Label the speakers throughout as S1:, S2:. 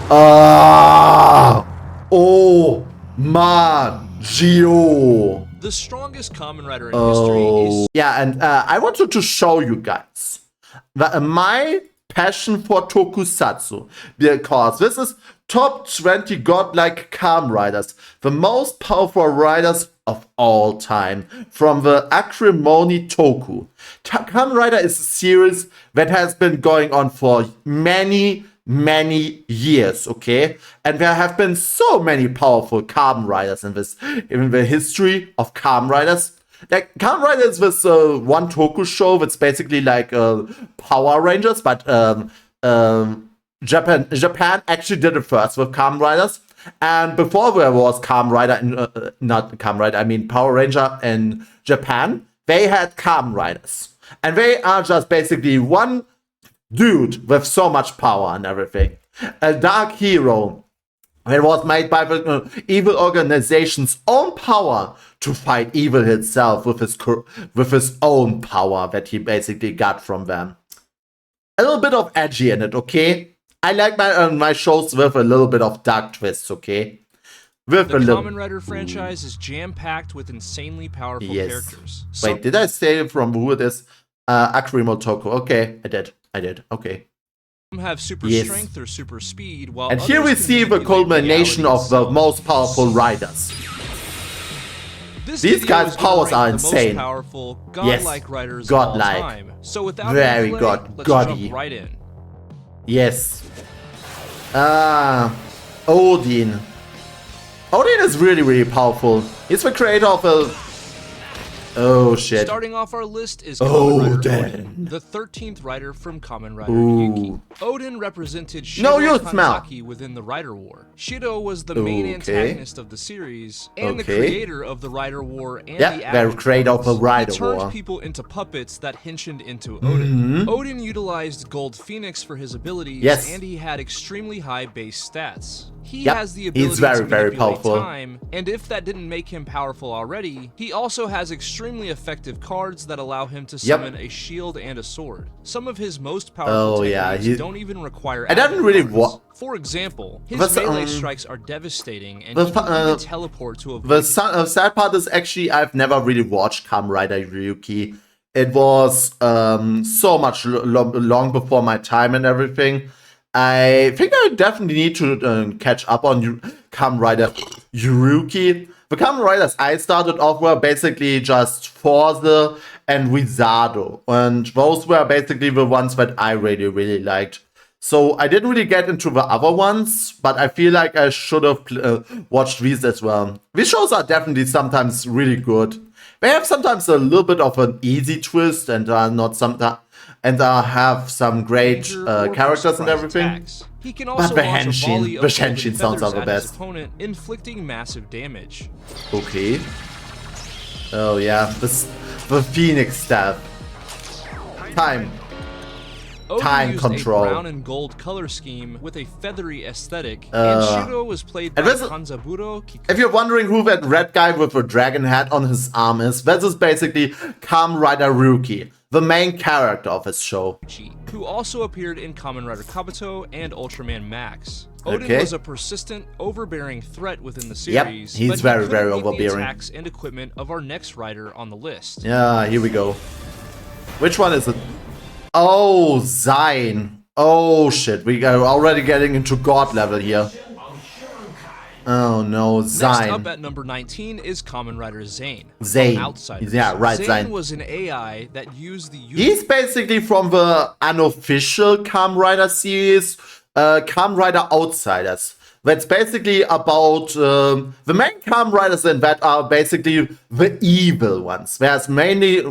S1: Ohma Zi-O.
S2: The strongest Kamen Rider in history is...
S1: Yeah, and I wanted to show you guys my passion for tokusatsu, because this is top 20 godlike Kamen Riders, the most powerful riders of all time, from the Acrimony Toku. Kamen Rider is a series that has been going on for many years, okay? And there have been so many powerful Kamen Riders in the history of Kamen Riders. Like, Kamen Rider is this one Toku show that's basically like Power Rangers, but Japan actually did it first with Kamen Riders. And before there was Kamen Rider, not Kamen Rider, I mean Power Ranger in Japan, they had Kamen Riders. And they are just basically one dude with so much power and everything. A dark hero that was made by the evil organization's own power to fight evil itself with his own power that he basically got from them. A little bit of edgy in it, okay? I like my shows with a little bit of dark twists, okay? With
S2: the Kamen Rider franchise is jam-packed with insanely powerful characters.
S1: Wait, did I say from who it is? Acrimony Toku. Okay, I did. Okay.
S2: Some have super strength or super speed, while
S1: and here we see the culmination of the most powerful riders. These guys' powers are insane.
S2: Powerful, godlike riders
S1: godlike.
S2: Of all time. So without
S1: very
S2: delay,
S1: godly.
S2: Let's jump right in.
S1: Yes. Odin. Odin is really powerful. He's the creator of a... Oh shit.
S2: Starting off our list is Kamen Rider
S1: Odin,
S2: the 13th rider from Kamen Rider Ryuki. Odin represented Shido Kanzaki within the Rider War. Shido was the main antagonist of the series, and the creator of the Rider War and the
S1: creator of the Rider War.
S2: He turned people into puppets that hinged into Odin. Odin utilized Gold Phoenix for his abilities, and he had extremely high base stats. He has the ability to manipulate
S1: powerful.
S2: time, and if that didn't make him powerful already, he also has extremely effective cards that allow him to summon a shield and a sword. Some of his most powerful techniques don't even require For example, his melee strikes are devastating, and he can even teleport to avoid...
S1: The sad part is actually I've never really watched Kamen Rider Ryuki. It was so much long before my time and everything. I think I definitely need to catch up on Kamen Rider Ryuki. The Kamen Riders I started off were basically just Forze and Wizardo. And those were basically the ones that I really liked. So I didn't really get into the other ones, but I feel like I should have watched these as well. These shows are definitely sometimes really good. They have sometimes a little bit of an easy twist and are not sometimes... and have some great characters and everything.
S2: He can also
S1: but the Henshin sounds are the best.
S2: Opponent, inflicting massive damage.
S1: Okay. Oh yeah, the Phoenix staff. Time control.
S2: A brown and gold color scheme with a feathery aesthetic, and Shido was played by Kanzaburō Kikuchi.
S1: If you're wondering who that red guy with a dragon head on his arm is, this is basically Kamen Rider Ryuki, the main character of his show.
S2: Who also appeared in Kamen Rider Kabuto and Ultraman Max. Odin was a persistent, overbearing threat within the series.
S1: He's very overbearing.
S2: The attacks and equipment of our next rider on the list.
S1: Yeah, here we go. Which one is it? Oh, Zein. Oh shit, we are already getting into god level here. Oh no, Zein.
S2: Next up at number 19 is Kamen Rider Zein.
S1: Zein. Yeah, right, Zein.
S2: was an AI that used the...
S1: He's basically from the unofficial Kamen Rider series, Kamen Rider Outsiders. That's basically about the main Kamen Riders in that are basically the evil ones. There's mainly...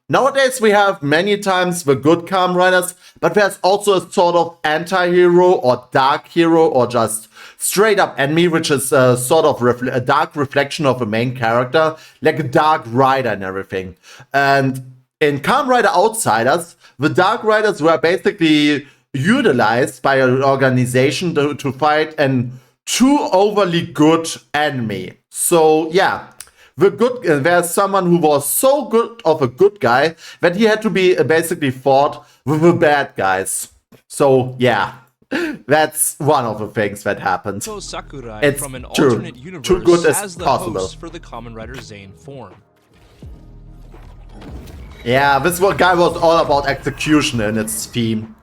S1: Nowadays we have many times the good Kamen Riders, but there's also a sort of anti-hero or dark hero or just straight up enemy, which is a sort of a dark reflection of a main character, like a Dark Rider and everything. And in Kamen Rider Outsiders, the Dark Riders were basically utilized by an organization to fight an too overly good enemy. So yeah. There's someone who was so good of a good guy that he had to be basically fought with the bad guys. So yeah, That's one of the things that happened.
S2: Sakurai
S1: It's
S2: from an
S1: true.
S2: alternate universe
S1: Too good as
S2: as the
S1: possible.
S2: host for the Kamen Rider Zein form.
S1: Yeah, this guy was all about execution in its theme.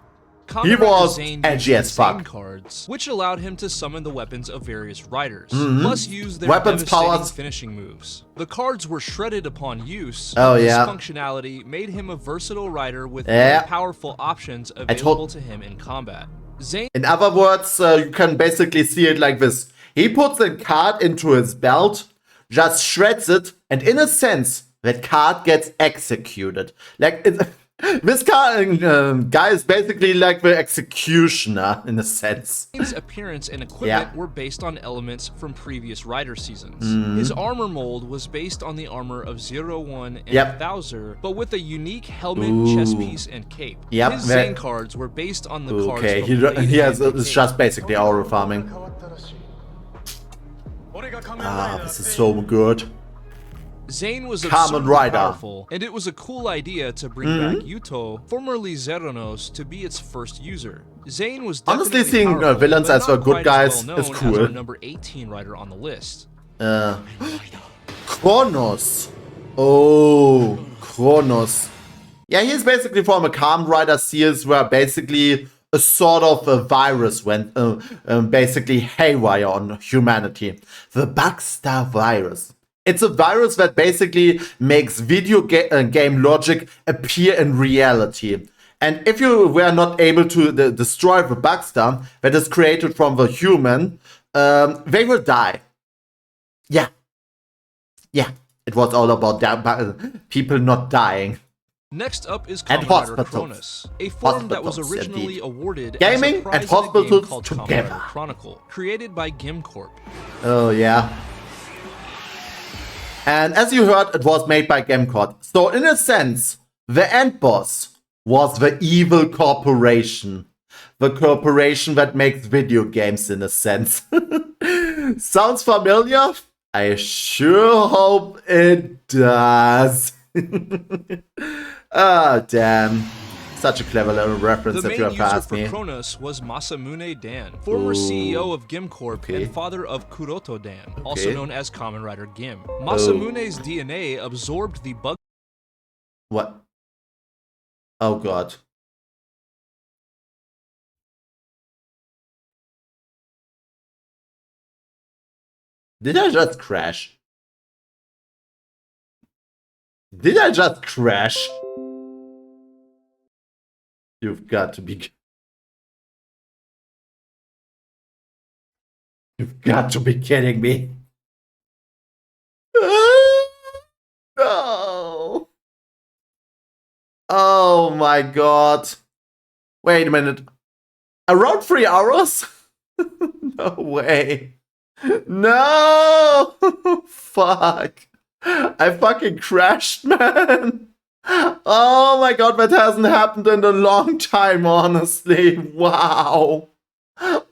S1: He was edgy as fuck.
S2: Cards, which allowed him to summon the weapons of various riders, plus use their
S1: Weapons
S2: devastating
S1: powers.
S2: finishing moves. The cards were shredded upon use.
S1: Oh,
S2: this
S1: yeah.
S2: functionality made him a versatile rider with very powerful options available to him in combat. Zein,
S1: in other words, you can basically see it like this. He puts a card into his belt, just shreds it, and in a sense, that card gets executed. Like, this guy is basically like the executioner, in a sense.
S2: Zein's appearance and equipment were based on elements from previous Rider seasons. His armor mold was based on the armor of 01 and Vtuber, but with a unique helmet, chest piece, and cape. His Zein cards were based on the cards from
S1: it's just basically aura farming. This is so good.
S2: Zein was
S1: Kamen Rider.
S2: powerful, and it was a cool idea to bring back Yuto, formerly Chronos, to be its first user. Zein was
S1: honestly seeing
S2: powerful,
S1: villains as the good guys
S2: well
S1: is cool.
S2: As our number 18 rider on the list.
S1: Chronos. Oh, Chronos. Yeah, he's basically from a Kamen Rider series where basically a sort of a virus went basically haywire on humanity. The Bugstar virus. It's a virus that basically makes video game logic appear in reality. And if you were not able to destroy the Bugstar that is created from the human, they will die. Yeah. Yeah. It was all about people not dying.
S2: Next up is Kamen Rider Chronos, a form that was originally awarded
S1: gaming
S2: as a prize
S1: and
S2: in a game
S1: hospitals
S2: called
S1: together.
S2: Kamen Rider Chronicle, created by Genm Corp.
S1: Oh, yeah. And as you heard, it was made by Game Corp. So in a sense, the end boss was the evil corporation. The corporation that makes video games in a sense. Sounds familiar? I sure hope it does. Ah, damn. Such a clever little reference if you have asked me.
S2: The main user for Chronos was Masamune Dan, former CEO of Genm Corp and father of Kuroto Dan, also known as Kamen Rider Genm. Masamune's DNA absorbed the bug.
S1: What? Oh god. Did I just crash? Did I just crash? You've got to be... You've got to be kidding me. No. Oh my god. Wait a minute. Around 3 hours? No way. No! Fuck. I fucking crashed, man. Oh my god, that hasn't happened in a long time, honestly. Wow.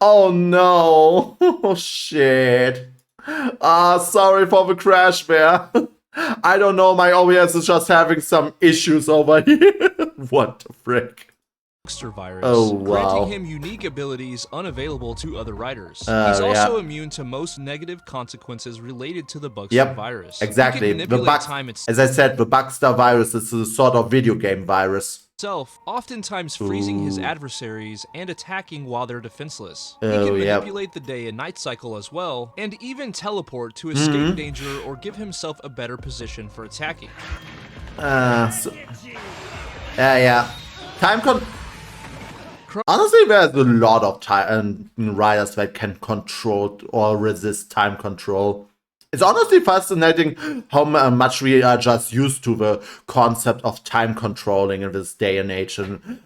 S1: Oh no. Oh shit. Sorry for the crash there. I don't know, my OBS is just having some issues over here. What the frick?
S2: Virus,
S1: wow.
S2: granting him unique abilities unavailable to other riders. He's also immune to most negative consequences related to the Bugstar virus.
S1: Exactly. As I said, the Bugstar virus is a sort of video game virus.
S2: Oftentimes freezing his adversaries and attacking while they're defenseless. He can manipulate the day and night cycle as well, and even teleport to escape danger or give himself a better position for attacking.
S1: Honestly, there's a lot of riders that can control or resist time control. It's honestly fascinating how much we are just used to the concept of time controlling in this day and age in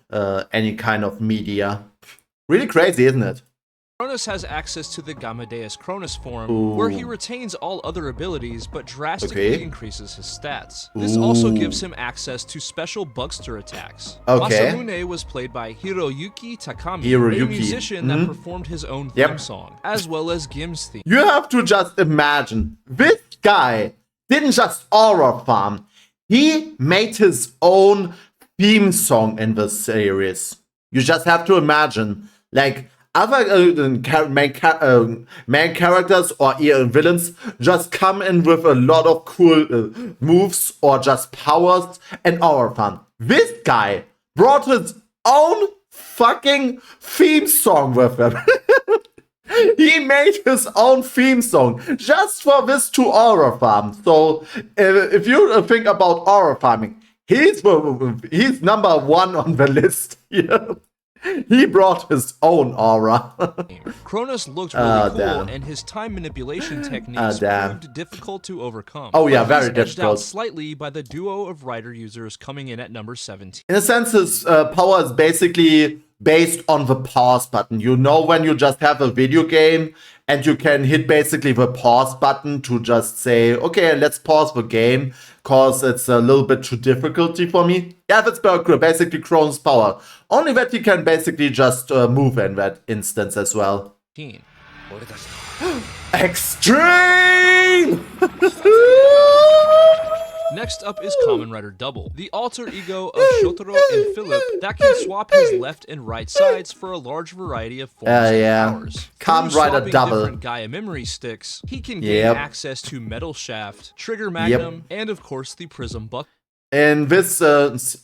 S1: any kind of media. Really crazy, isn't it?
S2: Chronos has access to the Gamadeus Chronos form, where he retains all other abilities but drastically increases his stats. This also gives him access to special Bugstar attacks. Masamune was played by Hiroyuki Takami, a musician that performed his own theme song, as well as Gim's theme.
S1: You have to just imagine, this guy didn't just aura farm, he made his own theme song in the series. You just have to imagine, like, other main characters or even villains just come in with a lot of cool moves or just powers and aura fun. This guy brought his own fucking theme song with him. He made his own theme song just for this to aura farm. So if you think about aura farming, he's number one on the list here. He brought his own aura.
S2: Chronos looked really cool, and his time manipulation techniques proved difficult to overcome.
S1: Oh yeah, very
S2: difficult.
S1: Out
S2: slightly by the duo of Rider users coming in at number 17.
S1: In a sense, his power is basically based on the pause button. You know, when you just have a video game and you can hit basically the pause button to just say, okay, let's pause the game because it's a little bit too difficulty for me. Yeah, that's basically Chronos' power. Only that he can basically just move in that instance as well. Extreme!
S2: Next up is Kamen Rider Double, the alter ego of Shotaro and Philip that can swap his left and right sides for a large variety of forms and powers.
S1: Kamen Rider Double.
S2: Different Gaia memory sticks, he can gain access to Metal Shaft, Trigger Magnum, and of course the Prism Buck.
S1: In this series,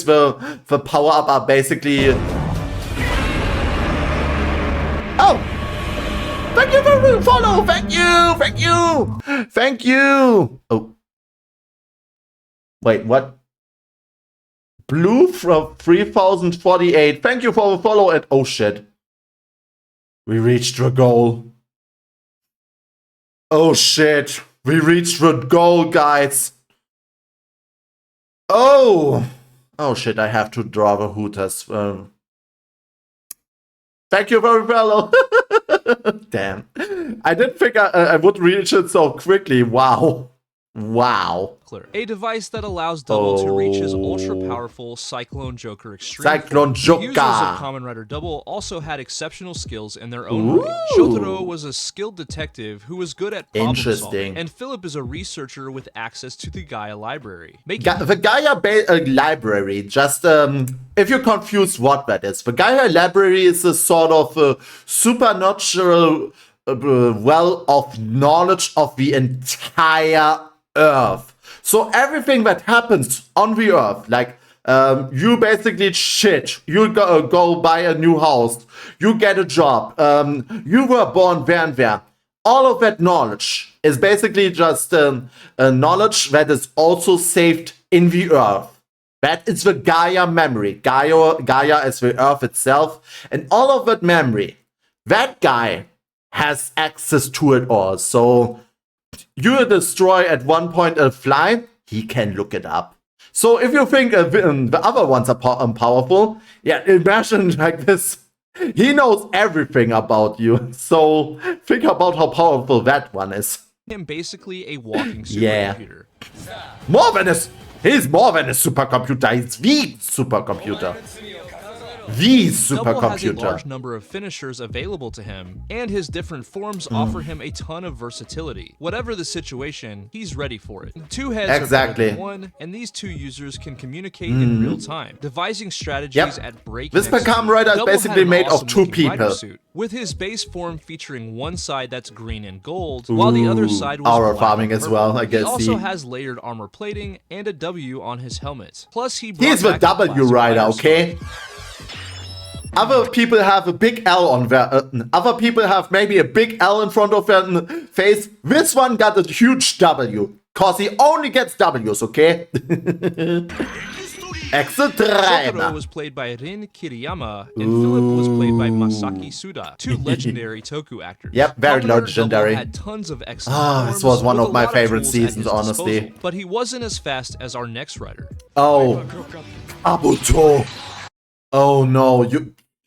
S1: the power up are basically. Oh! Thank you for the follow! Thank you! Oh. Wait, what? Blue from 3048. Thank you for the follow and oh shit. We reached the goal. Oh shit. We reached the goal, guys. Oh! Oh shit, I have to draw the Hooters. Thank you for the follow. Damn. I didn't think I would reach it so quickly. Wow. Wow.
S2: A device that allows Double to reach his ultra-powerful Cyclone Joker Extreme.
S1: Cyclone Joker.
S2: The users of Kamen Rider Double also had exceptional skills in their own right. Shotaro was a skilled detective who was good at problem solving, and Philip is a researcher with access to the Gaia library.
S1: The Gaia library, just if you're confused what that is, the Gaia library is a sort of supernatural well of knowledge of the entire Earth. So everything that happens on the Earth, like you basically shit, you go buy a new house, you get a job, you were born there and there. All of that knowledge is basically just a knowledge that is also saved in the Earth. That is the Gaia memory. Gaia is the Earth itself, and all of that memory, that guy has access to it all. So you destroy at one point a fly, he can look it up. So if you think the other ones are powerful, yeah, imagine like this. He knows everything about you. So think about how powerful that one is.
S2: Him basically a walking supercomputer.
S1: He's more than a supercomputer. He's the supercomputer. The supercomputer.
S2: Double has a large number of finishers available to him, and his different forms offer him a ton of versatility. Whatever the situation, he's ready for it. Two heads are better than one, and these two users can communicate in real time, devising strategies at breakneck speed.
S1: This Kamen Rider is basically made of two people.
S2: With his base form featuring one side that's green and gold, while the other side was
S1: aura
S2: black
S1: farming
S2: and
S1: as well, I guess.
S2: He also has layered armor plating and a W on his helmet. Plus, he's
S1: the W Rider, okay? Other people have a big L on their... other people have maybe a big L in front of their face. This one got a huge W. Cause he only gets W's, okay?
S2: Shotaro was played by Rin Kiriyama, and Philip was played by Masaki Suda, two legendary toku actors.
S1: Yep, very legendary.
S2: Had tons of excellent
S1: this was one of my favorite seasons, honestly.
S2: But he wasn't as fast as our next writer.
S1: Oh, Kabuto. Oh no,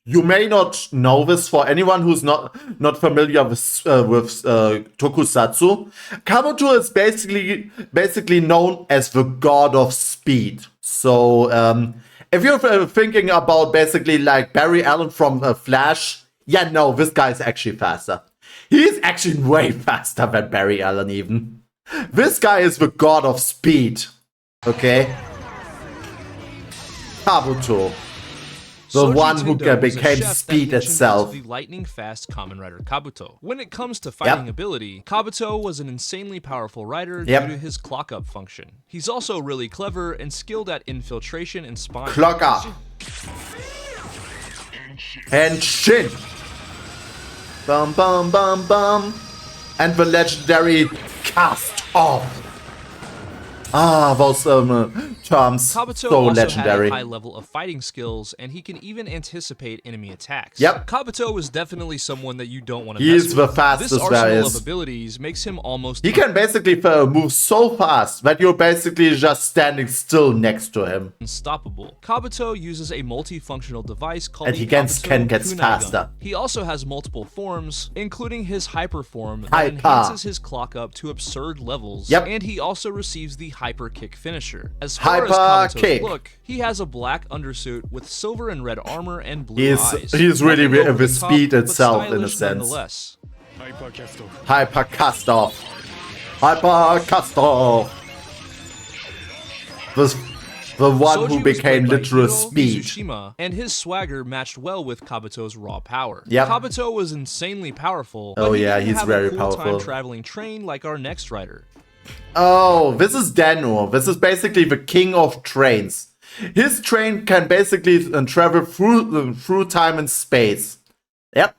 S1: you may not know this. For anyone who's not familiar with tokusatsu, Kabuto is basically known as the god of speed. So if you're thinking about basically like Barry Allen from Flash, yeah, no, this guy's actually faster. He's actually way faster than Barry Allen even. This guy is the god of speed. Okay, Kabuto. The
S2: Soji
S1: one who
S2: Tendo was a
S1: became
S2: chef
S1: speed
S2: that
S1: itself.
S2: The lightning-fast Kamen Rider Kabuto. When it comes to fighting ability, Kabuto was an insanely powerful rider due to his clock-up function. He's also really clever and skilled at infiltration and spying.
S1: Clock up. And Shin. Bum bum bum bum. And the legendary cast off. Ah, those terms,
S2: Kabuto
S1: so
S2: also
S1: legendary.
S2: had a high level of fighting skills, and he can even anticipate enemy attacks.
S1: Yep.
S2: Kabuto is definitely someone that you don't want to
S1: He's
S2: mess
S1: the
S2: with.
S1: fastest
S2: This
S1: there
S2: arsenal
S1: is.
S2: of abilities makes him almost...
S1: He can basically move so fast that you're basically just standing still next to him.
S2: unstoppable. Kabuto uses a multifunctional device called
S1: And
S2: the
S1: he
S2: Kabuto
S1: can get
S2: Kunai
S1: faster.
S2: Gun. He also has multiple forms, including his hyper form that
S1: Hyper.
S2: enhances his clock up to absurd levels.
S1: Yep.
S2: And he also receives the hyper kick finisher. As
S1: Hyper
S2: far as Kabuto's
S1: kick.
S2: look, he has a black undersuit with silver and red armor and blue eyes.
S1: He's really
S2: Nothing over
S1: with
S2: the top,
S1: speed
S2: but
S1: itself in a
S2: stylish
S1: sense.
S2: nonetheless.
S1: Hyper cast off. Hyper cast off. The one
S2: Soji
S1: who
S2: was
S1: became
S2: played by
S1: literal
S2: Hiro
S1: speed.
S2: Mizushima, and his swagger matched well with Kabuto's raw power.
S1: Yep.
S2: Kabuto was insanely powerful,
S1: Oh
S2: but he
S1: yeah,
S2: didn't
S1: he's
S2: have
S1: very
S2: a cool
S1: powerful.
S2: time-traveling train like our next rider.
S1: Oh, this is Dano. This is basically the king of trains. His train can basically travel through time and space. Yep,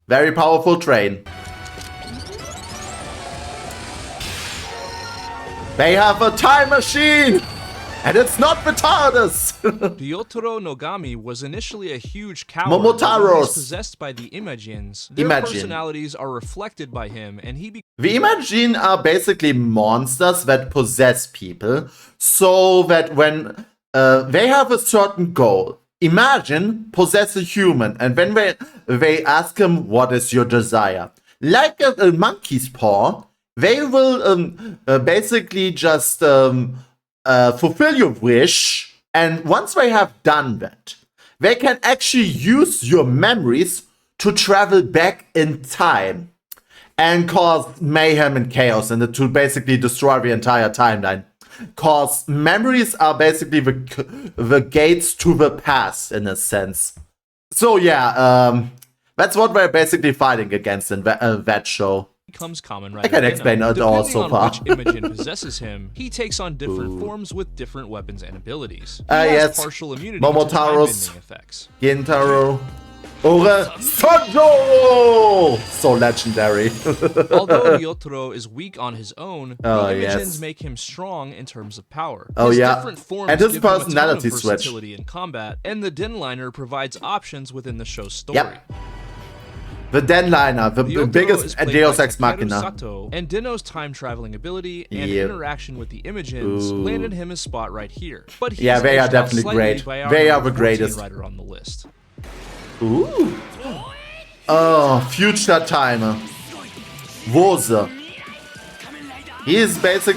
S1: very powerful train. They have a time machine! And it's not the TARDIS!
S2: Ryotaro Nogami was initially a huge coward.
S1: Momotaros.
S2: But when he's possessed by the Imagines. Their
S1: Imagine.
S2: personalities are reflected by him, and he
S1: The Imagine are basically monsters that possess people, so that when they have a certain goal, Imagine possess a human, and when they ask him, what is your desire? Like a monkey's paw, they will basically just fulfill your wish, and once they have done that, they can actually use your memories to travel back in time and cause mayhem and chaos and to basically destroy the entire timeline. Cause memories are basically the gates to the past in a sense. So yeah, that's what we're basically fighting against in that show.
S2: becomes Kamen Rider.
S1: I can explain it all so far.
S2: Depending on which Imagine possesses him, he takes on different forms with different weapons and abilities. He has
S1: yes.
S2: partial immunity
S1: Momotaros.
S2: to time-bending effects.
S1: Gintaro. Ore Sonjo! So legendary.
S2: Although Ryotaro is weak on his own,
S1: Oh,
S2: the Imagines
S1: yes.
S2: make him strong in terms of power.
S1: Oh,
S2: His
S1: yeah.
S2: different forms
S1: And his
S2: give him a ton of
S1: personality switch.
S2: versatility in combat, and the Denliner provides options within the show's story.
S1: Yep. The Denliner, the
S2: Ryotaro is
S1: biggest
S2: played
S1: Deus
S2: by
S1: Ex
S2: Takeru
S1: Machina.
S2: Sato, and Deno's time-traveling ability and
S1: Yep.
S2: interaction with the Imagines
S1: Ooh.
S2: landed him his spot right here. But he's
S1: Yeah, they are
S2: edged out
S1: definitely
S2: slightly
S1: great.
S2: by our
S1: They are
S2: number
S1: the
S2: 14
S1: greatest.
S2: rider on the list.
S1: Ooh. Oh, future timer. Wose. He is basic.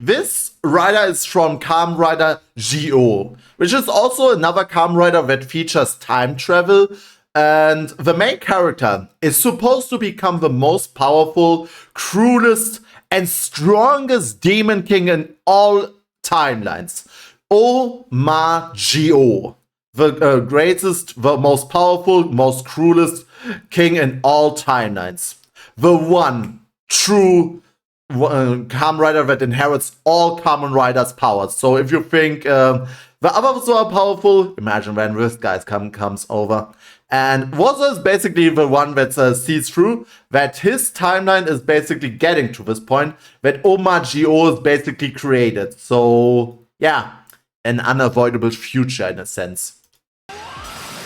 S1: This rider is from Kamen Rider Zi-O, which is also another Kamen Rider that features time travel. And the main character is supposed to become the most powerful, cruelest, and strongest demon king in all timelines. Ohma Zi-O. The greatest, the most powerful, most cruelest king in all timelines. The one true Kamen Rider that inherits all Kamen Rider's powers. So if you think the others are powerful, imagine when this guy comes over. And Waza is basically the one that sees through that his timeline is basically getting to this point that Ohma Zi-O is basically created. So yeah, an unavoidable future in a sense.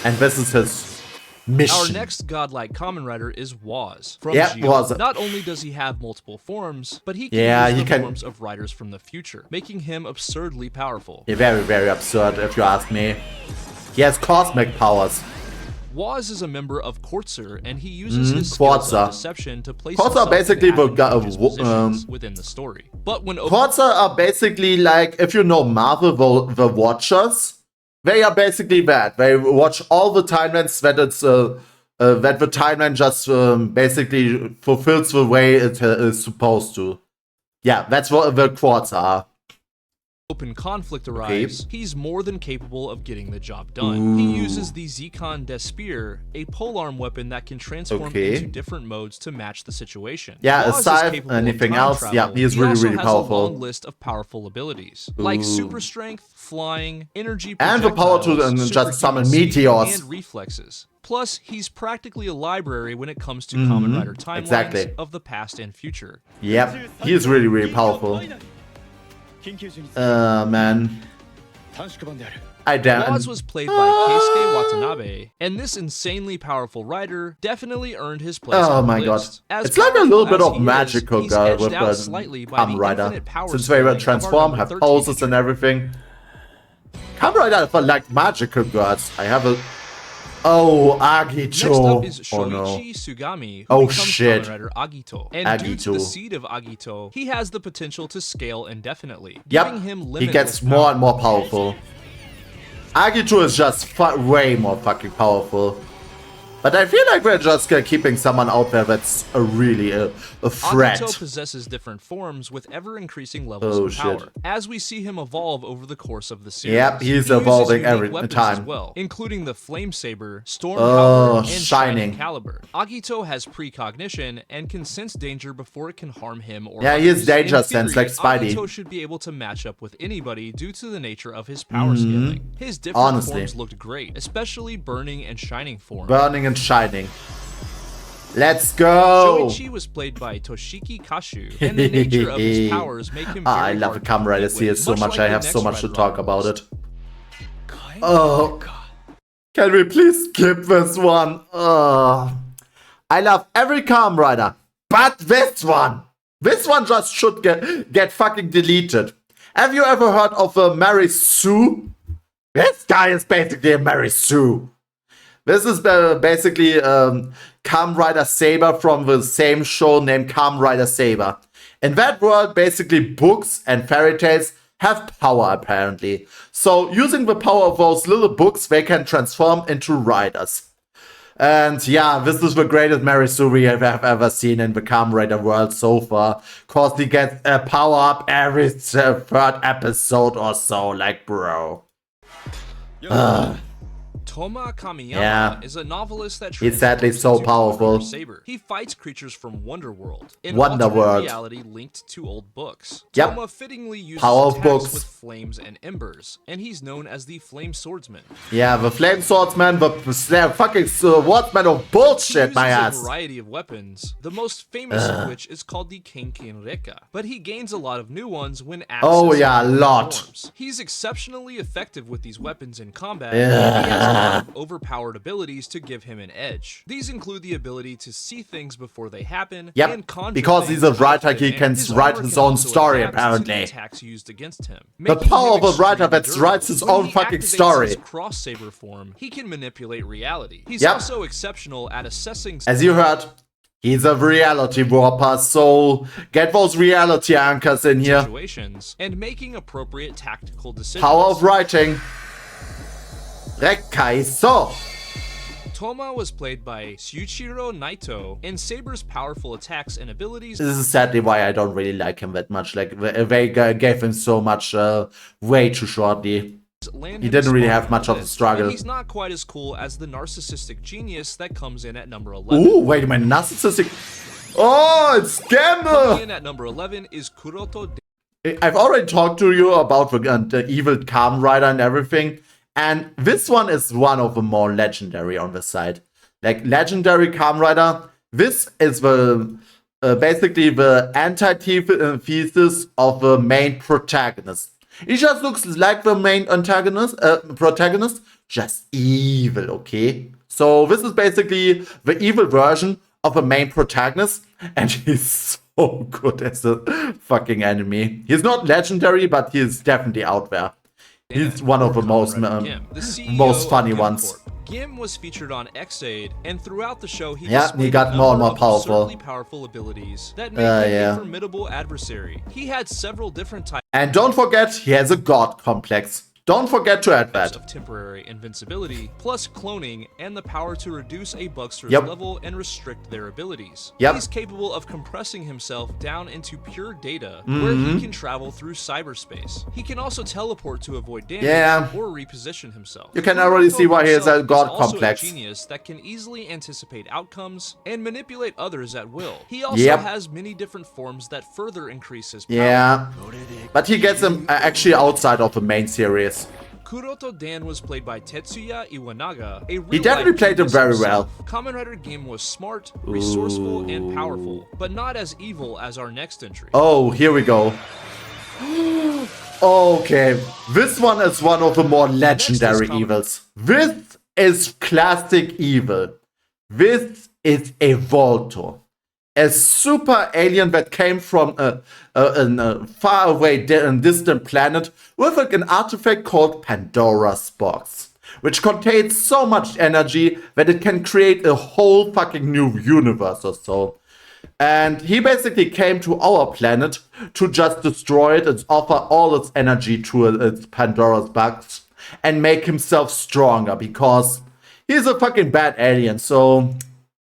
S1: And this is his mission.
S2: Our next godlike Kamen Rider is Waz from
S1: Yep,
S2: Zi-O.
S1: Waz.
S2: Not only does he have multiple forms, but he can use the forms of riders from the future, making him absurdly powerful.
S1: Yeah, very, very absurd if you ask me. He has cosmic powers.
S2: Waz is a member of Quartzer, and he uses his
S1: Quartzer.
S2: skills of deception to place
S1: Quartzer
S2: himself
S1: basically
S2: in
S1: the
S2: advantageous positions within the story. But when
S1: Quartzer are basically like, if you know Marvel, the Watchers, they are basically that. They watch all the timelines that it's that the timeline just basically fulfills the way it is supposed to. Yeah, that's what the Quartz are.
S2: open conflict arrives, he's more than capable of getting the job done. He uses the Zein des Spear, a polearm weapon that can transform into different modes to match the situation.
S1: Yeah, aside anything else, yeah, he is really powerful.
S2: A long list of powerful abilities, like super strength, flying, energy
S1: and the power to just summon meteors.
S2: And reflexes. Plus, he's practically a library when it comes to Kamen Rider timelines of the past and future.
S1: Yep, he is really powerful. Man.
S2: Woz was played by Keisuke Watanabe, and this insanely powerful rider definitely earned his place on the list.
S1: God. It's like a little bit of magical girl with Kamen Rider. Since they were transformed, have poses and everything. Kamen Rider for like magical girls. I have a... Oh, Agito.
S2: Next up is Shoichi Sugami, who becomes Kamen Rider Agito. And due to the seed of Agito, he has the potential to scale indefinitely, giving him limitless
S1: he gets more and more powerful. Agito is just way more fucking powerful. But I feel like we're just keeping someone out there that's really a threat.
S2: Agito possesses different forms with ever-increasing levels of power, as we see him evolve over the course of the series.
S1: Yep, he's evolving every time.
S2: As well, including the Flame Saber, Storm Power, and
S1: Shining
S2: Caliber. Agito has precognition and can sense danger before it can harm him or
S1: he is danger sense like Spidey.
S2: Agito should be able to match up with anybody due to the nature of his power scaling. His different forms looked great, especially Burning and Shining forms.
S1: Burning and Shining. Let's go!
S2: Shoichi was played by Toshiki Kashu, and the nature of his powers make him very
S1: I love the Kamen Rider series so much, I have so much to talk about it. Oh, can we please skip this one? I love every Kamen Rider, but this one! This one just should get fucking deleted. Have you ever heard of a Mary Sue? This guy is basically a Mary Sue. This is basically Kamen Rider Saber from the same show named Kamen Rider Saber. In that world, basically books and fairy tales have power apparently. So using the power of those little books, they can transform into riders. And yeah, this is the greatest Mary Sue we have ever seen in the Kamen Rider world so far. Cause he gets a power up every third episode or so, like bro.
S2: Toma Kamiyama is a novelist that
S1: he's sadly so powerful.
S2: Saber. He fights creatures from Wonderworld, an
S1: Wonderworld
S2: reality linked to old books.
S1: Yep.
S2: Toma fittingly uses
S1: power of
S2: attacks
S1: books
S2: with flames and embers, and he's known as the Flame Swordsman.
S1: Yeah, the Flame Swordsman, the fucking swordsman of bullshit, my ass.
S2: He uses a variety of weapons, the most famous of which is called the Kenken Reka, but he gains a lot of new ones when accessing
S1: a lot.
S2: Forms. He's exceptionally effective with these weapons in combat, and he has of overpowered abilities to give him an edge. These include the ability to see things before they happen, and conjure
S1: because he's a writer, he can write his own story apparently.
S2: Attacks used against him.
S1: The power of a writer that writes his own fucking story.
S2: His cross saber form, he can manipulate reality. He's also exceptional at assessing.
S1: As you heard, he's a reality warper, so get those reality anchors in here.
S2: Situations and making appropriate tactical decisions.
S1: Power of writing. Rekkaiso.
S2: Toma was played by Shuichiro Naito, and Saber's powerful attacks and abilities.
S1: This is sadly why I don't really like him that much. Like, they gave him so much way too shortly. He didn't really have much of a struggle.
S2: He's not quite as cool as the narcissistic genius that comes in at number 11.
S1: Ooh, wait a minute, narcissistic. Oh, it's Genm!
S2: Coming in at number 11 is Kuroto.
S1: I've already talked to you about the evil Kamen Rider and everything. And this one is one of the more legendary on the side. Like, legendary Kamen Rider. This is the basically the antithesis of the main protagonist. He just looks like the main protagonist, just evil, okay? So this is basically the evil version of the main protagonist, and he's so good as a fucking enemy. He's not legendary, but he's definitely out there. He's one of the most funny ones.
S2: Genm was featured on X-Aid, and throughout the show he
S1: got more and more
S2: powerful abilities that made him a formidable adversary. He had several different types.
S1: And don't forget, he has a god complex. Don't forget to add that.
S2: Of temporary invincibility, plus cloning and the power to reduce a Bugster's level and restrict their abilities. He's capable of compressing himself down into pure data, where he can travel through cyberspace. He can also teleport to avoid damage or reposition himself.
S1: You can already see why he is a god complex.
S2: A genius that can easily anticipate outcomes and manipulate others at will. He also has many different forms that further increase his power.
S1: But he gets them actually outside of the main series.
S2: Kuroto Dan was played by Tetsuya Iwanaga, a real
S1: He definitely played him very well.
S2: Kamen Rider Gaim was smart, resourceful, and powerful, but not as evil as our next entry.
S1: Oh, here we go. Okay, this one is one of the more legendary evils. This is classic evil. This is Evolto. A super alien that came from a far away distant planet with an artifact called Pandora's Box, which contains so much energy that it can create a whole fucking new universe or so. And he basically came to our planet to just destroy it and offer all its energy to its Pandora's Box and make himself stronger because he's a fucking bad alien, so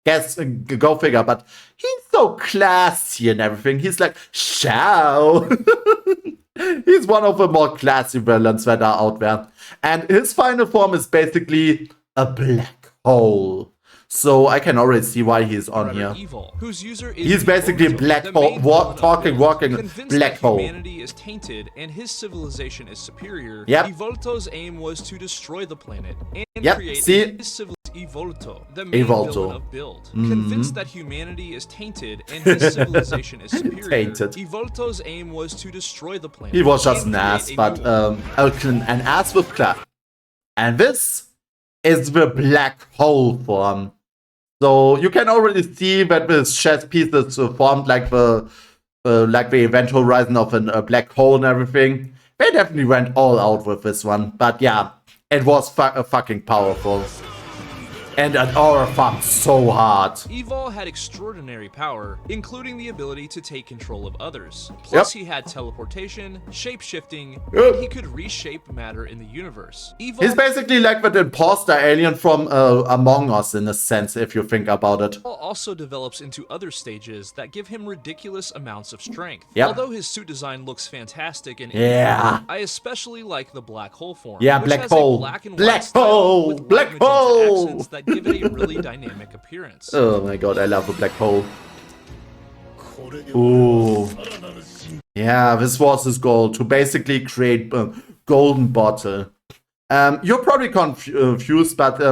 S1: guess go figure. But he's so classy and everything. He's like, ciao. He's one of the more classy villains that are out there. And his final form is basically a black hole. So I can already see why he's on here.
S2: Evil, whose user is
S1: he's basically a black hole, walking black hole.
S2: Humanity is tainted and his civilization is superior. Evolto's aim was to destroy the planet and create his civilization. Evolto, the main villain of Build. Convinced that humanity is tainted and his civilization is superior, Evolto's aim was to destroy the planet.
S1: He was just an ass, but an ass with class. And this is the black hole form. So you can already see that this chess piece is formed like the event horizon of a black hole and everything. They definitely went all out with this one, but yeah, it was fucking powerful. And an aura farmed so hard.
S2: Evol had extraordinary power, including the ability to take control of others. Plus he had teleportation, shape-shifting, and he could reshape matter in the universe.
S1: He's basically like the imposter alien from Among Us in a sense, if you think about it.
S2: Evol also develops into other stages that give him ridiculous amounts of strength. Although his suit design looks fantastic and I especially like the black hole form.
S1: Black hole. Black hole. Black hole.
S2: That give it a really dynamic appearance.
S1: Oh my god, I love the black hole. Ooh. Yeah, this was his goal, to basically create a golden bottle. You're probably confused, but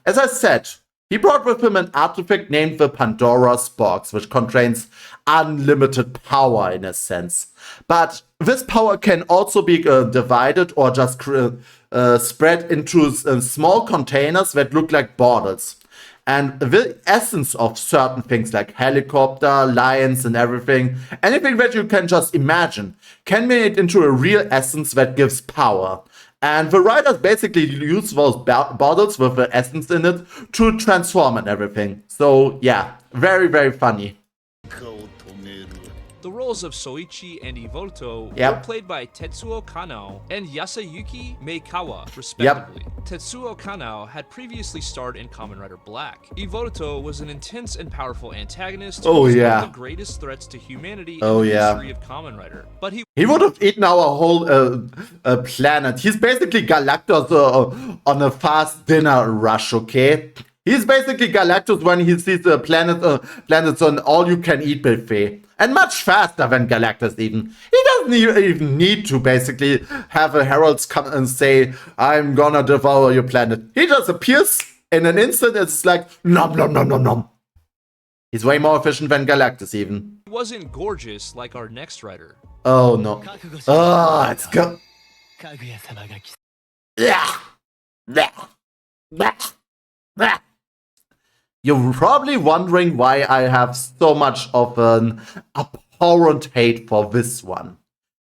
S1: as I said, he brought with him an artifact named the Pandora's Box, which contains unlimited power in a sense. But this power can also be divided or just spread into small containers that look like bottles. And the essence of certain things like helicopter, lions and everything, anything that you can just imagine, can be made into a real essence that gives power. And the riders basically use those bottles with the essence in it to transform and everything. So yeah, very, very funny.
S2: The roles of Soichi and Evolto were played by Tetsuo Kanao and Yasuyuki Meikawa, respectively. Tetsuo Kanao had previously starred in Kamen Rider Black. Evolto was an intense and powerful antagonist who was one of the greatest threats to humanity in the history of Kamen Rider. But he
S1: would have eaten our whole planet. He's basically Galactus on a fast dinner rush, okay? He's basically Galactus when he sees the planets on all-you-can-eat buffet. And much faster than Galactus even. He doesn't even need to basically have a heralds come and say, I'm gonna devour your planet. He just appears in an instant. It's like, nom nom nom nom nom. He's way more efficient than Galactus even.
S2: He wasn't gorgeous like our next rider.
S1: Oh no. Oh, it's good. You're probably wondering why I have so much of an abhorrent hate for this one.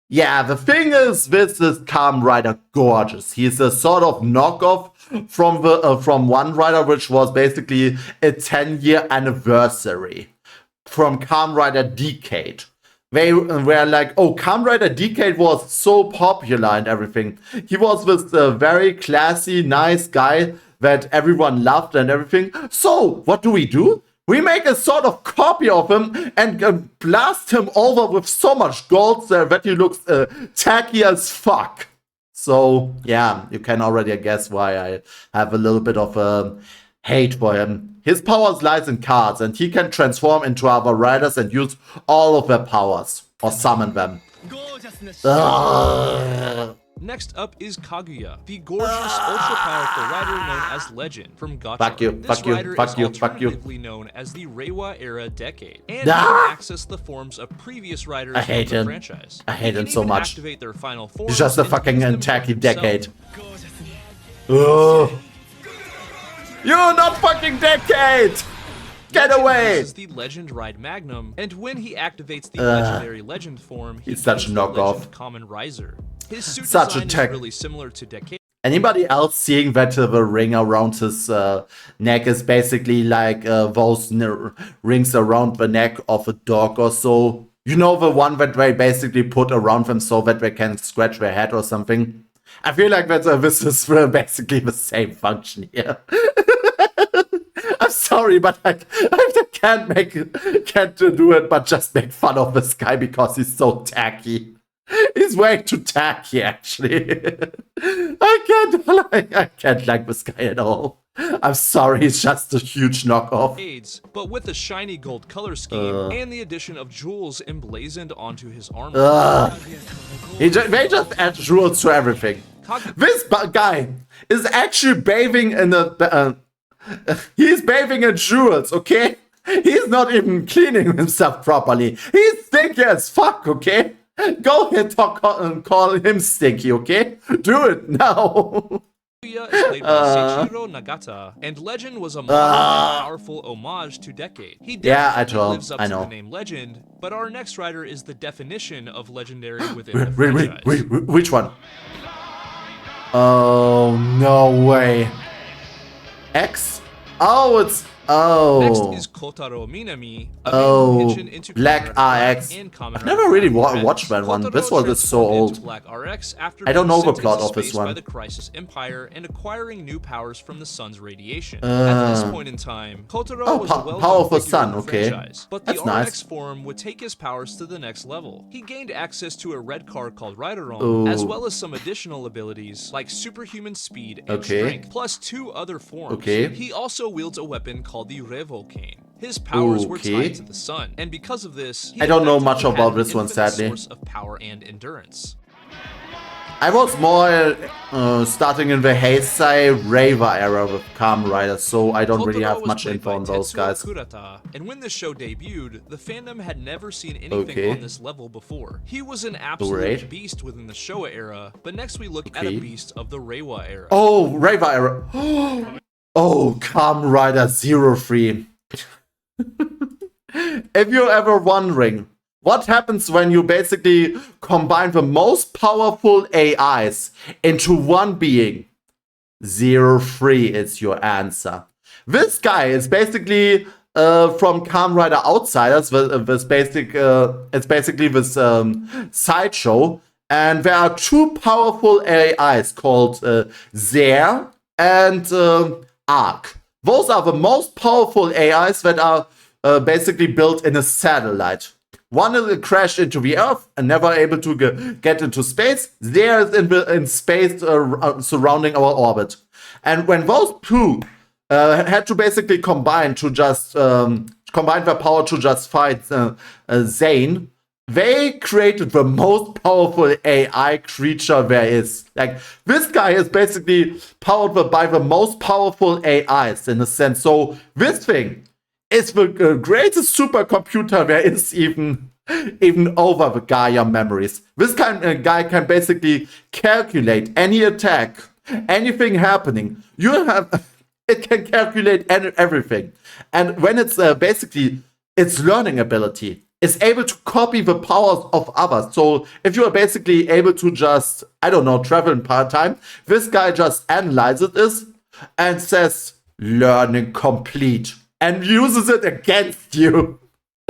S1: Yeah, the thing is, this is Kamen Rider gorgeous. He's a sort of knockoff from one rider, which was basically a 10-year anniversary from Kamen Rider Decade. they were like, oh, Kamen Rider Decade was so popular and everything. He was this very classy, nice guy that everyone loved and everything. So, what do? We make a sort of copy of him and blast him over with so much gold that he looks tacky as fuck. So, yeah, you can already guess why I have a little bit of hate for him. His powers lies in cards, and he can transform into other riders and use all of their powers, or summon them.
S2: Next up is Kaguya, the gorgeous, ultra-powerful rider known as Legend from Gacha.
S1: Fuck you,
S2: this
S1: fuck you,
S2: rider
S1: fuck
S2: is
S1: you,
S2: alternatively
S1: fuck you.
S2: known as the Reiwa Era Decade, and can access the forms of previous riders
S1: I hate
S2: of the
S1: him.
S2: franchise.
S1: I hate him so much.
S2: Activate their final forms
S1: He's just a fucking
S2: and use them
S1: tacky
S2: for
S1: Decade.
S2: himself.
S1: You're not fucking Decade! Get away!
S2: This is the Legend Ride Magnum, and when he activates the legendary Legend form,
S1: he's such a knockoff.
S2: Kamen Rider. His suit
S1: Such a
S2: design is really similar to Decade.
S1: Anybody else seeing that the ring around his neck is basically like those rings around the neck of a dog or so? You know, the one that they basically put around them so that they can scratch their head or something? I feel like that this is basically the same function here. I'm sorry, but I can't do it but just make fun of this guy because he's so tacky. He's way too tacky, actually. I can't like this guy at all. I'm sorry, he's just a huge knockoff.
S2: But with a shiny gold color scheme and the addition of jewels emblazoned onto his armor.
S1: They just add jewels to everything. This guy is actually bathing in he's bathing in jewels, okay? He's not even cleaning himself properly. He's stinky as fuck, okay? Go ahead and call him stinky, okay? Do it now.
S2: Is played by Seichiro Nagata, and Legend was a modern and powerful homage to Decade. He definitely lives up to the name Legend, but our next rider is the definition of legendary within the franchise.
S1: Wait, which one? Oh, no way. X? Oh, it's... Oh.
S2: Next is Kotaro Minami, a main pigeon into
S1: Black RX. I've never really watched that one. This one is so old.
S2: Black RX after
S1: I don't know the plot
S2: into
S1: of this
S2: space
S1: one.
S2: by the Crisis Empire and acquiring new powers from the sun's radiation. At this point in time, Kotaro was a
S1: powerful sun, okay.
S2: Franchise, but the RX form would take his powers to the next level. He gained access to a red card called Rideron, as well as some additional abilities like superhuman speed and strength, plus 2 other forms. He also wields a weapon called the Revo Cane. His powers were tied to the sun, and because of this, he
S1: I don't know much about this one, sadly.
S2: Source of power and endurance.
S1: I was more starting in the Heisei Reiwa era with Kamen Rider, so I don't really have much info on those guys.
S2: Kurata, and when this show debuted, the fandom had never seen anything on this level before. He was an absolute beast within the Showa era, but next we look at a beast of the Reiwa era.
S1: Oh, Reiwa era. Oh, Kamen Rider 03. If you're ever wondering, what happens when you basically combine the most powerful AIs into one being? 03 is your answer. This guy is basically from Kamen Rider Outsiders. It's basically this sideshow. And there are 2 powerful AIs called Zein and Arc. Those are the most powerful AIs that are basically built in a satellite. One is crashed into the Earth and never able to get into space. There is in space surrounding our orbit. And when those 2 had to basically combine to just combine their power to just fight Zein, they created the most powerful AI creature there is. Like, this guy is basically powered by the most powerful AIs in a sense. So this thing is the greatest supercomputer there is, even over the Gaia memories. This guy can basically calculate any attack, anything happening. It can calculate everything. And when it's basically its learning ability, is able to copy the powers of others. So if you are basically able to just, I don't know, travel in part-time, this guy just analyzes this and says, learning complete, and uses it against you.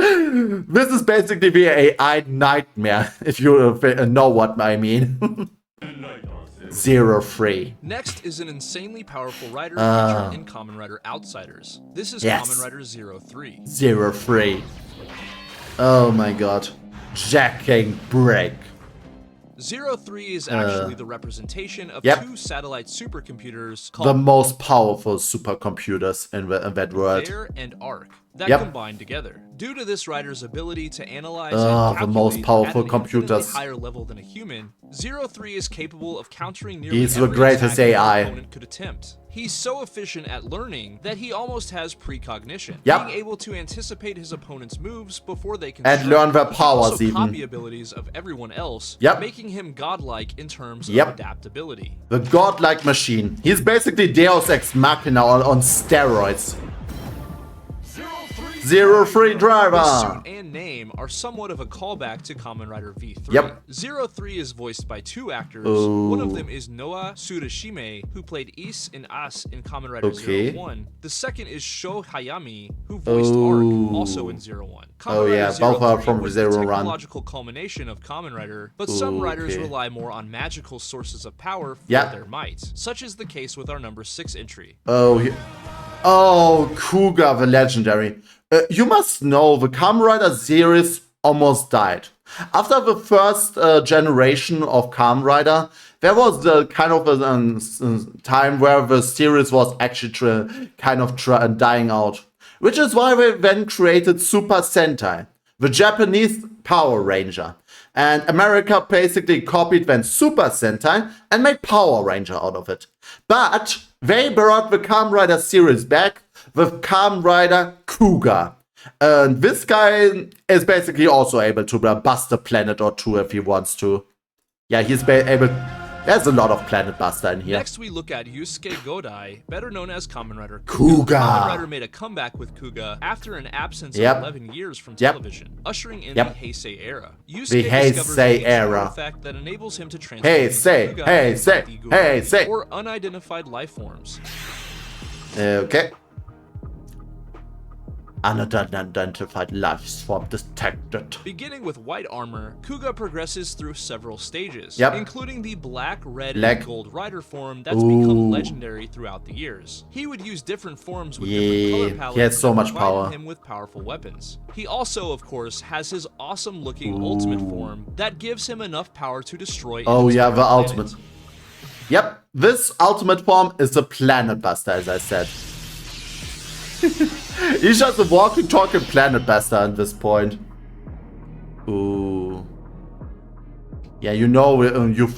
S1: This is basically the AI nightmare, if you know what I mean. 0-3.
S2: Next is an insanely powerful rider featured in Kamen Rider Outsiders. This is Kamen Rider 0-3.
S1: 0-3. Oh my god. Jacking break.
S2: 0-3 is actually the representation of two satellite supercomputers called
S1: the most powerful supercomputers in that world.
S2: Saber and Arc that combine together. Due to this rider's ability to analyze and calculate
S1: the most powerful
S2: at an
S1: computers.
S2: higher level than a human, 0-3 is capable of countering nearly
S1: He's the
S2: every
S1: greatest
S2: attack
S1: AI.
S2: an opponent could attempt. He's so efficient at learning that he almost has precognition,
S1: Yep.
S2: being able to anticipate his opponent's moves before they can
S1: And
S2: strike.
S1: learn their
S2: He can
S1: powers
S2: also
S1: even.
S2: copy abilities of everyone else,
S1: Yep.
S2: making him godlike in terms of
S1: Yep.
S2: adaptability.
S1: The godlike machine. He's basically Deus Ex Machina on steroids. 0-3
S2: His
S1: driver.
S2: suit and name are somewhat of a callback to Kamen Rider V3.
S1: Yep.
S2: 0-3 is voiced by two actors.
S1: Ooh.
S2: One of them is Noah Tsurashime, who played Is and As in Kamen Rider 01. The second is Sho Hayami, who voiced Arc, also in 01. Kamen Rider
S1: both are
S2: 03
S1: from
S2: was
S1: Zero
S2: the
S1: Run.
S2: technological culmination of Kamen Rider, but some writers rely more on magical sources of power for their might, such is the case with our number 6 entry.
S1: Oh, Kuuga the legendary. You must know, the Kamen Rider series almost died. After the first generation of Kamen Rider, there was kind of a time where the series was actually dying out. Which is why they then created Super Sentai, the Japanese Power Ranger. And America basically copied then Super Sentai and made Power Ranger out of it. But they brought the Kamen Rider series back with Kamen Rider Kuuga. And this guy is basically also able to bust a planet or two if he wants to. Yeah, he's able. There's a lot of Planet Buster in here.
S2: Next, we look at Yusuke Godai, better known as Kamen Rider
S1: Kuuga.
S2: Kamen Rider made a comeback with Kuuga after an absence of 11 years from television, ushering in the Heisei era. Yusuke discovers an artifact that enables him to transform Kuuga or unidentified life forms.
S1: Okay. Unidentified life form detected.
S2: Beginning with white armor, Kuuga progresses through several stages, including the black, red, and gold rider form that's become legendary throughout the years. He would use different forms with different color palettes
S1: he has so much
S2: that
S1: power.
S2: provided him with powerful weapons. He also, of course, has his awesome-looking ultimate form that gives him enough power to destroy
S1: the ultimate. Yep, this ultimate form is a Planet Buster, as I said. He's just a walking, talking Planet Buster at this point. Ooh. Yeah, you know you've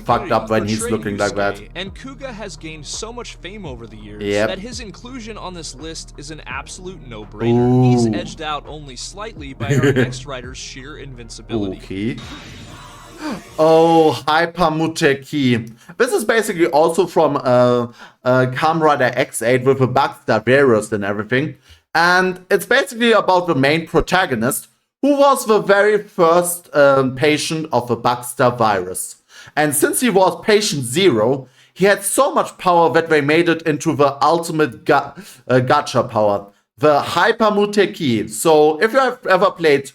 S1: fucked up when he's looking like that.
S2: And Kuuga has gained so much fame over the years that his inclusion on this list is an absolute no-brainer. He's edged out only slightly by our next rider's sheer invincibility.
S1: Okay. Oh, Hyper Muteki. This is basically also from Kamen Rider X8 with a Bugster virus and everything. And it's basically about the main protagonist, who was the very first patient of the Bugster virus. And since he was patient 0, he had so much power that they made it into the ultimate gacha power. The Hyper Muteki. So if you have ever played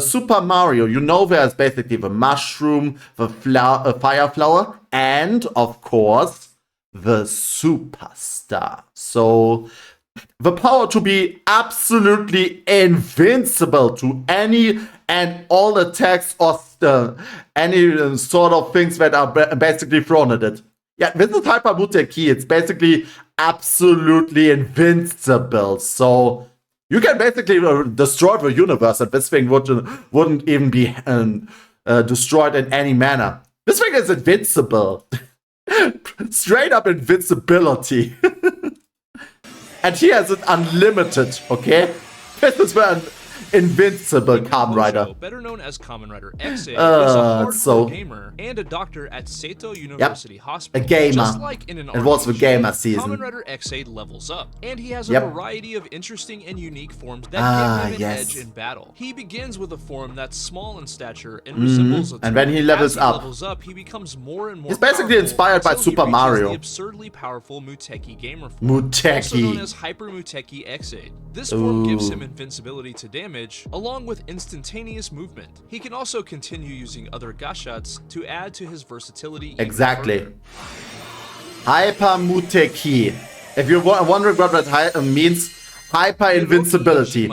S1: Super Mario, you know there's basically the mushroom, the fire flower, and of course the superstar. So the power to be absolutely invincible to any and all attacks or any sort of things that are basically thrown at it. Yeah, this is Hyper Muteki. It's basically absolutely invincible. So you can basically destroy the universe, and this thing wouldn't even be destroyed in any manner. This thing is invincible. Straight up invincibility. And he has it unlimited, okay? This is an invincible Kamen Rider.
S2: Better known as Kamen Rider X8, is a hardcore gamer and a doctor at Seto University Hospital.
S1: A gamer.
S2: Just like in an
S1: it was the gamer season.
S2: Kamen Rider X8 levels up, and he has a variety of interesting and unique forms that give him an edge in battle. He begins with a form that's small in stature and resembles a toad.
S1: And when he levels
S2: up, he becomes more and more
S1: He's basically inspired by Super Mario.
S2: The absurdly powerful Muteki Gamer form, also known as Hyper Muteki X8. This form gives him invincibility to damage, damage, along with instantaneous movement. He can also continue using other gashats to add to his versatility.
S1: Exactly. Hyper Muteki. If you're wondering what that means, hyper invincibility.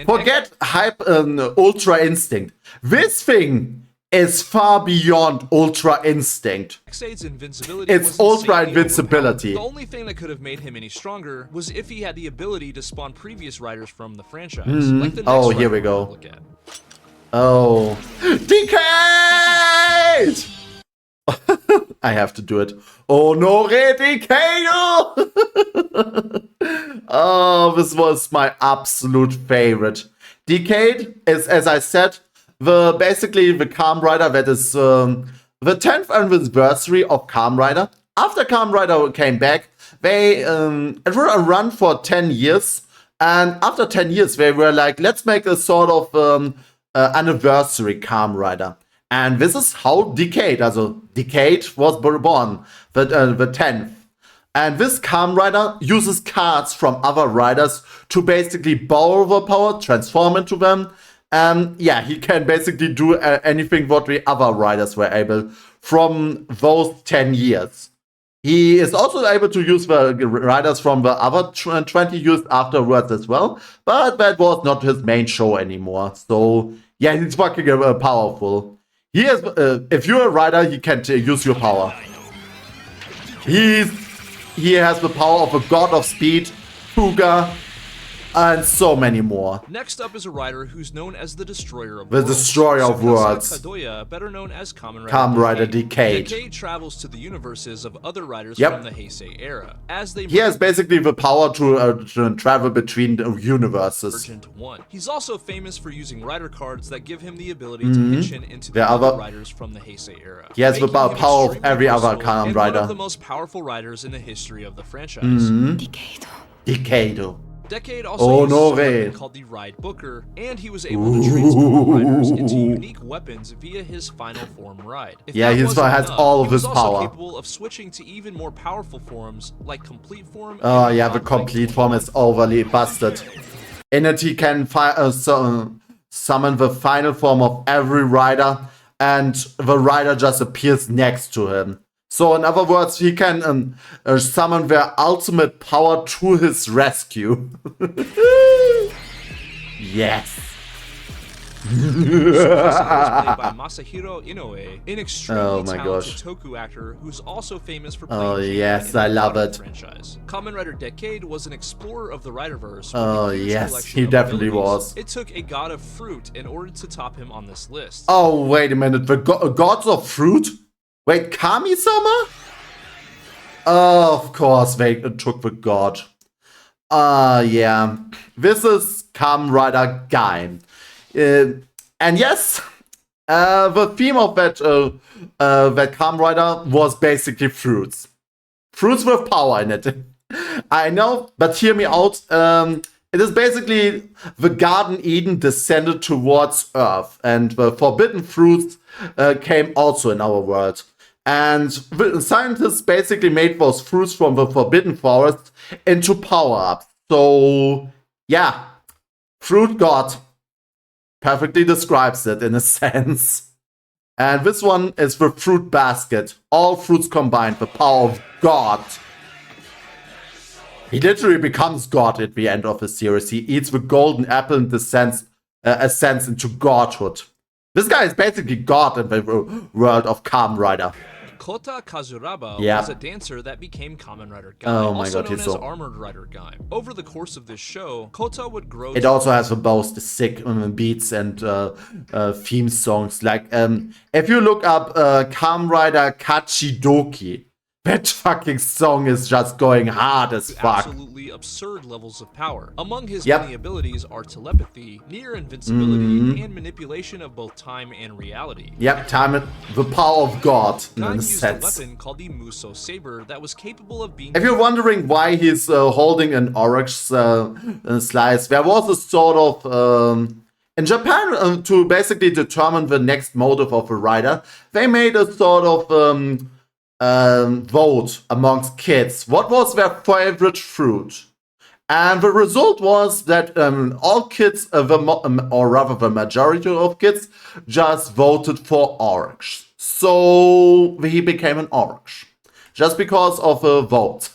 S1: Forget Ultra Instinct. This thing is far beyond Ultra Instinct. It's Ultra Invincibility.
S2: The only thing that could have made him any stronger was if he had the ability to spawn previous riders from the franchise. Like the next
S1: here we go.
S2: Look at.
S1: Oh. Decade! I have to do it. Honore Decade! Oh, this was my absolute favorite. Decade is, as I said, basically the Kamen Rider that is the 10th anniversary of Kamen Rider. After Kamen Rider came back, they it were a run for 10 years. And after 10 years, they were like, let's make a sort of anniversary Kamen Rider. And this is how Decade was born, the 10th. And this Kamen Rider uses cards from other riders to basically borrow the power, transform into them. And yeah, he can basically do anything what the other riders were able from those 10 years. He is also able to use the riders from the other 20 years afterwards as well. But that was not his main show anymore. So yeah, he's fucking powerful. He has, if you're a rider, he can use your power. He has the power of a god of speed, Kuuga, and so many more.
S2: Next up is a rider who's known as the Destroyer of
S1: Worlds. The Destroyer of Worlds.
S2: Kadoya, better known as
S1: Kamen Rider Decade.
S2: Decade travels to the universes of other riders from the Heisei era. He
S1: has basically the power to travel between the universes.
S2: He's also famous for using rider cards that give him the ability to hitch into the other riders from the Heisei era.
S1: He has the power of every other Kamen Rider.
S2: One of the most powerful riders in the history of the franchise.
S1: Decade.
S2: Decade also used something called the Ride Booker, and he was able to transform riders into unique weapons via his final form ride.
S1: He has all of his power.
S2: He was also capable of switching to even more powerful forms, like Complete Form.
S1: Oh yeah, the Complete Form is overly busted. In it, he can summon the final form of every rider, and the rider just appears next to him. So, in other words, he can summon their ultimate power to his rescue. Yes.
S2: Played by Masahiro Inoue, an extremely talented toku actor who's also famous for playing.
S1: Oh yes, I love it.
S2: Franchise. Kamen Rider Decade was an explorer of the Riderverse.
S1: Oh yes, he definitely was.
S2: It took a god of fruit in order to top him on this list.
S1: Oh wait a minute, the gods of fruit? Wait, Kami-sama? Of course, they took the god. Yeah. This is Kamen Rider Gaim. And yes, the theme of that Kamen Rider was basically fruits. Fruits with power in it. I know, but hear me out. It is basically the Garden Eden descended towards Earth, and the forbidden fruits came also in our world. And the scientists basically made those fruits from the Forbidden Forest into power-ups. So, yeah, Fruit God perfectly describes it in a sense. And this one is the Fruit Basket. All fruits combined, the power of God. He literally becomes God at the end of the series. He eats the golden apple and ascends into godhood. This guy is basically God in the world of Kamen Rider.
S2: Kota Kazuraba was a dancer that became Kamen Rider Gaim, also known as Armored Rider Gaim. Over the course of this show, Kota would grow.
S1: It also has the most sick beats and theme songs. Like, if you look up Kamen Rider Kachidoki, that fucking song is just going hard as fuck.
S2: Absolutely absurd levels of power. Among his many abilities are telepathy, near invincibility, and manipulation of both time and reality.
S1: Yep, time, the power of God in a sense.
S2: Gaim used a weapon called the Muso Saber that was capable of being.
S1: If you're wondering why he's holding an orange slice, there was a sort of in Japan to basically determine the next motive of a rider. They made a sort of vote amongst kids. What was their favorite fruit? And the result was that all kids, or rather the majority of kids, just voted for Orange. So he became an Orange. Just because of a vote.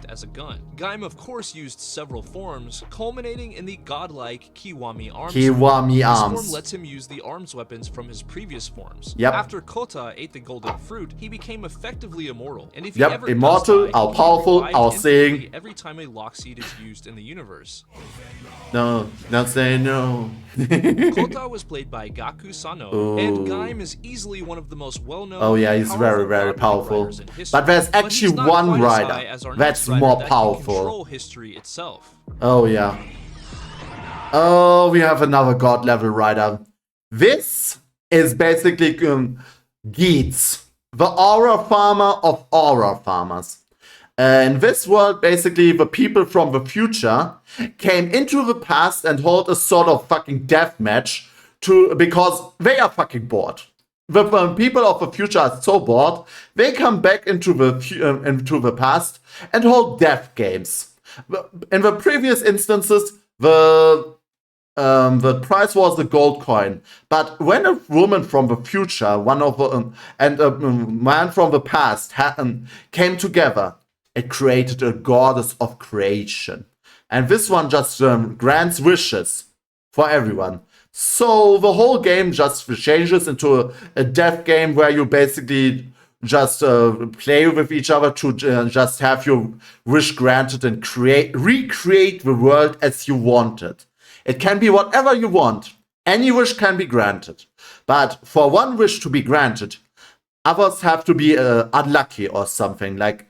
S2: As a gun. Gaim, of course, used several forms, culminating in the godlike Kiwami arms.
S1: Kiwami arms.
S2: This form lets him use the arms weapons from his previous forms.
S1: Yep.
S2: After Kota ate the golden fruit, he became effectively immortal. And if he
S1: yep,
S2: ever
S1: immortal,
S2: does die,
S1: how powerful, how saying.
S2: Every time a lock seed is used in the universe.
S1: No, not say no.
S2: Kota was played by Gaku Sano, and Gaim is easily one of the most well-known.
S1: Oh yeah, he's very, very powerful. But there's actually one rider that's more powerful.
S2: Control history itself.
S1: Oh yeah. Oh, we have another god level rider. This is basically Geats, the aura farmer of aura farmers. In this world, basically, the people from the future came into the past and hold a sort of fucking death match because they are fucking bored. The people of the future are so bored, they come back into the past and hold death games. In the previous instances, the prize was the gold coin. But when a woman from the future, and a man from the past came together, it created a goddess of creation. And this one just grants wishes for everyone. So the whole game just changes into a death game where you basically just play with each other to just have your wish granted and recreate the world as you want it. It can be whatever you want. Any wish can be granted. But for one wish to be granted, others have to be unlucky or something. Like,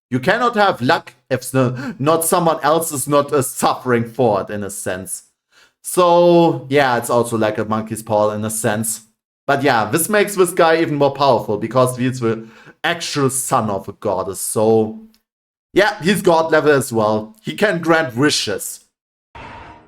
S1: you cannot have luck if not someone else is not suffering for it, in a sense. So, yeah, it's also like a monkey's paw in a sense. But yeah, this makes this guy even more powerful because he's the actual son of a goddess. So, yeah, he's god level as well. He can grant wishes.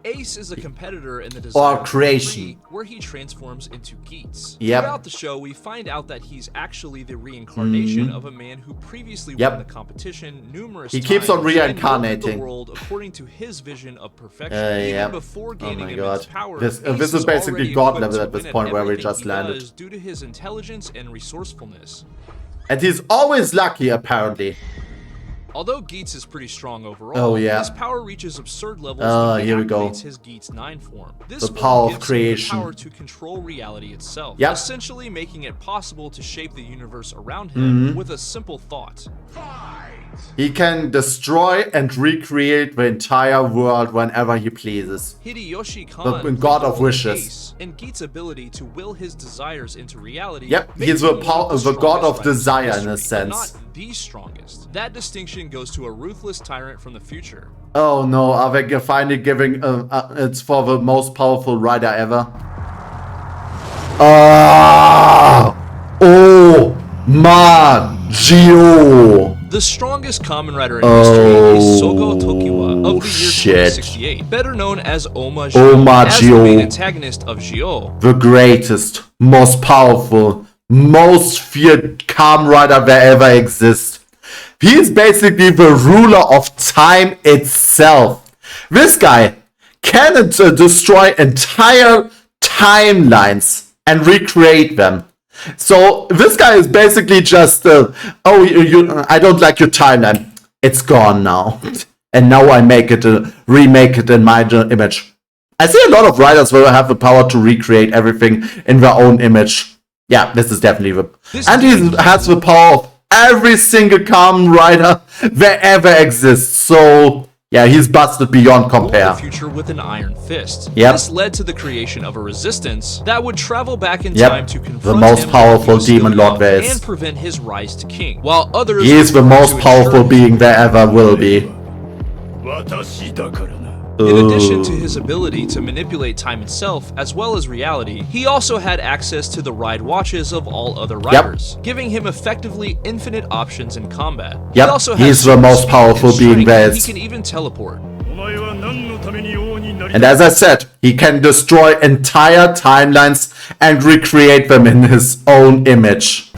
S2: Ace is a competitor in the design
S1: or creation,
S2: where he transforms into Geats.
S1: Yep.
S2: Throughout the show, we find out that he's actually the reincarnation of a man who previously won the competition numerous times.
S1: He keeps on reincarnating
S2: the world according to his vision of perfection. Even before gaining immense power,
S1: this is basically god level at this point where we just landed.
S2: Due to his intelligence and resourcefulness.
S1: And he's always lucky, apparently.
S2: Although Geats is pretty strong overall, his power reaches absurd levels when he activates his Geats 9 form. This
S1: the power of creation.
S2: Him the power to control reality itself, essentially making it possible to shape the universe around him with a simple thought.
S1: He can destroy and recreate the entire world whenever he pleases.
S2: Hideyoshi Khan,
S1: the god of wishes.
S2: And Geats' ability to will his desires into reality.
S1: Yep, he's the god of desire in a sense.
S2: Not the strongest. That distinction goes to a ruthless tyrant from the future.
S1: Oh no, are they finally giving it's for the most powerful rider ever? Ohma Zi-O.
S2: The strongest Kamen Rider in history is Sogo Tokiwa of the year 2068, better known as Ohma Zi-O, as the main antagonist of Zi-O.
S1: The greatest, most powerful, most feared Kamen Rider there ever exists. He is basically the ruler of time itself. This guy can destroy entire timelines and recreate them. So this guy is basically just, I don't like your timeline. It's gone now. And now I make it, remake it in my image. I see a lot of writers will have the power to recreate everything in their own image. Yeah, this is definitely and he has the power of every single Kamen Rider that ever exists. So yeah, he's busted beyond compare.
S2: The future with an iron fist.
S1: Yep.
S2: This led to the creation of a resistance that would travel back in time to confront
S1: the most powerful demon lord there is
S2: and prevent his rise to king. While others
S1: he is the most powerful being there ever will be.
S2: In addition to his ability to manipulate time itself, as well as reality, he also had access to the ride watches of all other riders, giving him effectively infinite options in combat. He also
S1: he's the most powerful being there is.
S2: He can even teleport.
S1: And as I said, he can destroy entire timelines and recreate them in his own image.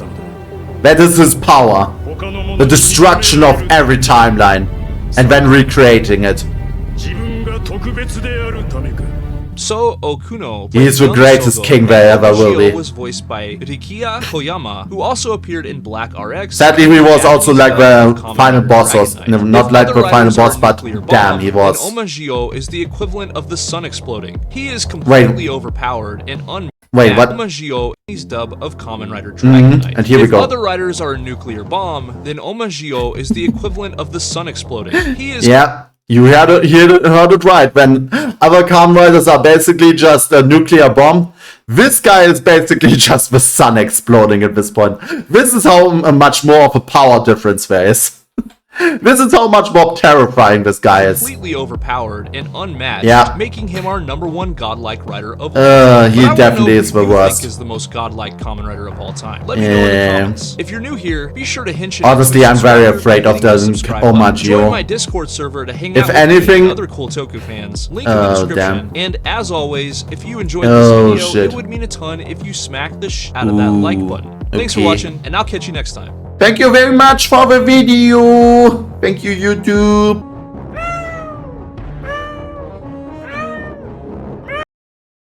S1: That is his power. The destruction of every timeline. and then recreating it.
S2: So Okuno,
S1: he is the greatest king there ever will be.
S2: Was voiced by Rikiya Koyama, who also appeared in Black RX.
S1: Sadly, he was also like the final boss, or not like the final boss, but damn, he was.
S2: Ohma Zi-O is the equivalent of the sun exploding. He is completely overpowered and unmatched.
S1: Wait, what?
S2: Ohma Zi-O is dub of Kamen Rider Dragon Knight.
S1: And here we go.
S2: If other riders are a nuclear bomb, then Ohma Zi-O is the equivalent of the sun exploding. He is
S1: you heard it right. When other Kamen Riders are basically just a nuclear bomb, this guy is basically just the sun exploding at this point. This is how much more of a power difference there is. This is how much more terrifying this guy is.
S2: Completely overpowered and unmatched, making him our #1 godlike rider of all time.
S1: He definitely is the worst.
S2: Think is the most godlike Kamen Rider of all time. Let me know in the comments. If you're new here, be sure to hinge it.
S1: Honestly, I'm very afraid of the Ohma Zi-O.
S2: Join my Discord server to hang out with other cool Toku fans. Link in the description. And as always, if you enjoyed this video, it would mean a ton if you smack the out of that like button. Thanks for watching, and I'll catch you next time.
S1: Thank you very much for the video. Thank you, YouTube.